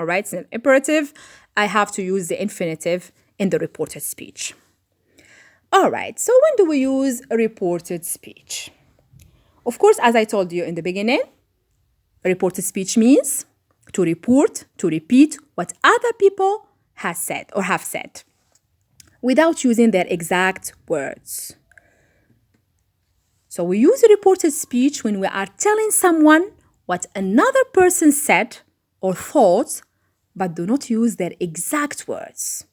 All right, it's an imperative. I have to use the infinitive in the reported speech. All right, so when do we use a reported speech? Of course, as I told you in the beginning, reported speech means to report, to repeat what other people have said without using their exact words. So we use a reported speech when we are telling someone what another person said or thought, but do not use their exact words.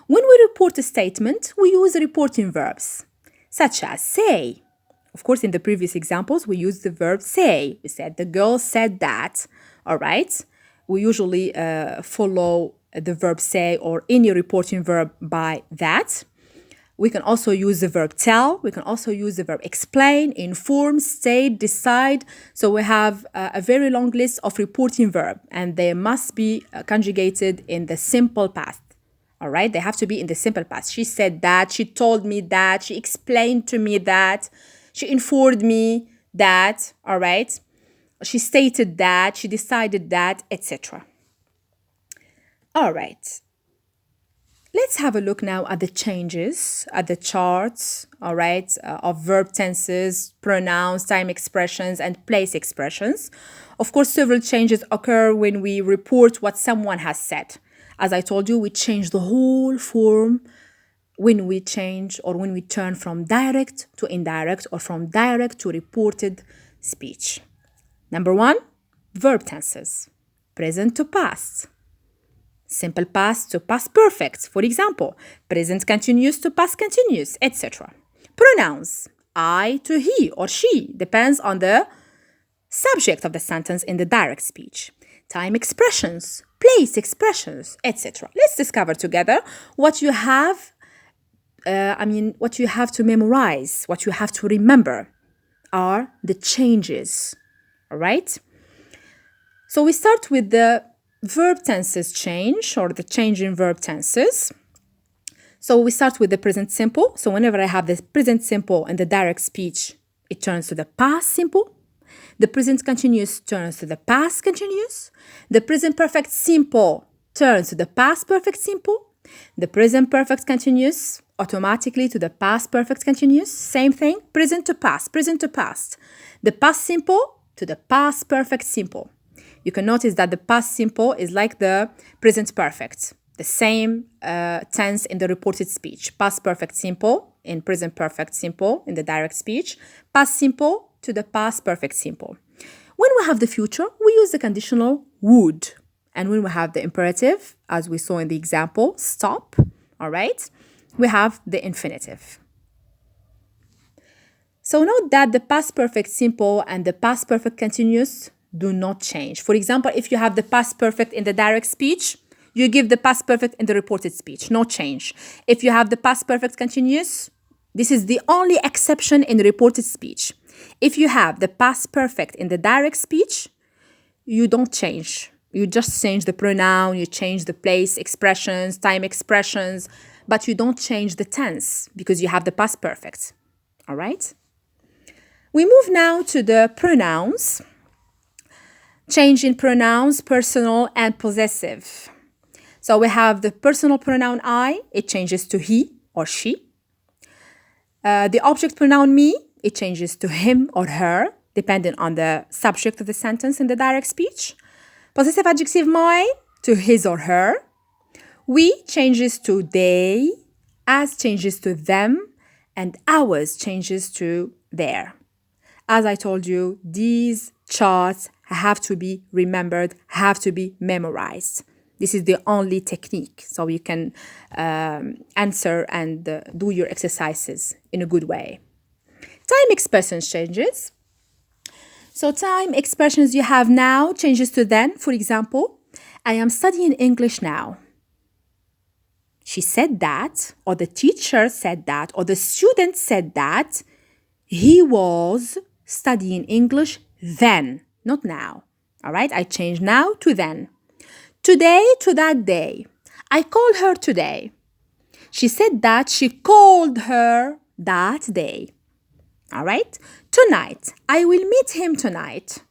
When we report a statement, we use reporting verbs, such as say. Of course, in the previous examples, we used the verb say. We said the girl said that, all right? We usually follow the verb say or any reporting verb by that. We can also use the verb tell. We can also use the verb explain, inform, state, decide. So we have a very long list of reporting verbs, and they must be conjugated in the simple past. All right, they have to be in the simple past. She said that, she told me that, she explained to me that, she informed me that, all right? She stated that, she decided that, etc. All right. Let's have a look now at the changes, at the charts, all right, of verb tenses, pronouns, time expressions, and place expressions. Of course, several changes occur when we report what someone has said. As I told you, we change the whole form when we change or when we turn from direct to indirect or from direct to reported speech. Number 1, verb tenses, present to past. Simple past to past perfect, for example, present continuous to past continuous, etc. Pronouns, I to he or she, depends on the subject of the sentence in the direct speech. Time expressions, place expressions, etc. Let's discover together what you have what you have to memorize, what you have to remember are the changes, all right? So we start with the verb tenses change or the change in verb tenses. So we start with the present simple. So whenever I have the present simple in the direct speech, it turns to the past simple. The present continuous turns to the past continuous. The present perfect simple turns to the past perfect simple. The present perfect continuous automatically to the past perfect continuous. Same thing, present to past, present to past. The past simple to the past perfect simple. You can notice that the past simple is like the present perfect, the same tense in the reported speech. Past perfect simple in present perfect simple in the direct speech. Past simple to the past perfect simple. When we have the future, we use the conditional would. And when we have the imperative, as we saw in the example, stop, all right, we have the infinitive. So note that the past perfect simple and the past perfect continuous do not change. For example, if you have the past perfect in the direct speech, you give the past perfect in the reported speech, no change. If you have the past perfect continuous, this is the only exception in the reported speech. If you have the past perfect in the direct speech, you don't change. You just change the pronoun, you change the place expressions, time expressions, but you don't change the tense because you have the past perfect. All right? We move now to the pronouns. Change in pronouns, personal and possessive. So we have the personal pronoun I, it changes to he or she. The object pronoun me, it changes to him or her, depending on the subject of the sentence in the direct speech. Possessive adjective my to his or her. We changes to they, as changes to them, and ours changes to their. As I told you, these charts have to be remembered, have to be memorized. This is the only technique, so you can answer and do your exercises in a good way. Time expressions changes. So time expressions you have now changes to then. For example, I am studying English now. She said that, or the teacher said that, or the student said that. He was studying English then, not now. All right, I changed now to then. Today to that day. I called her today. She said that she called her that day. All right, tonight. I will meet him tonight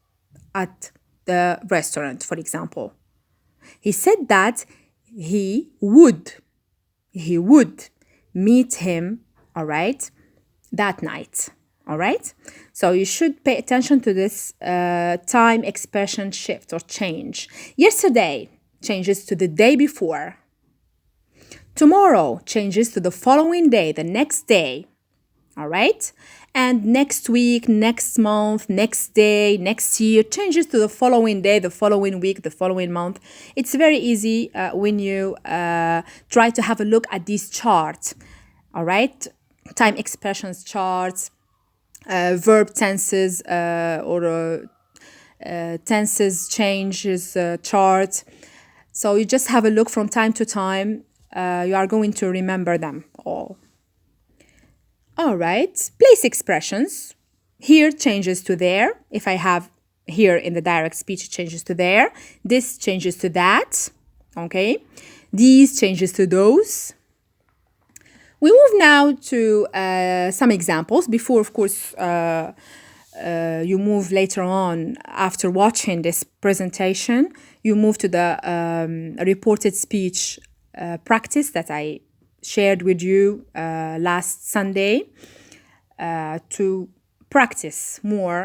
at the restaurant, for example. He said that he would meet him, all right, that night. All right, so you should pay attention to this time expression shift or change. Yesterday changes to the day before. Tomorrow changes to the following day, the next day. All right, and next week, next month, next day, next year changes to the following day, the following week, the following month. It's very easy when you try to have a look at these charts. All right, time expressions charts, verb tenses or tenses changes chart. So you just have a look from time to time. You are going to remember them all. All right, place expressions. Here changes to there. If I have here in the direct speech, it changes to there. This changes to that. Okay, these changes to those. We move now to some examples before, of course, you move later on after watching this presentation. You move to the reported speech practice that I shared with you last Sunday to practice more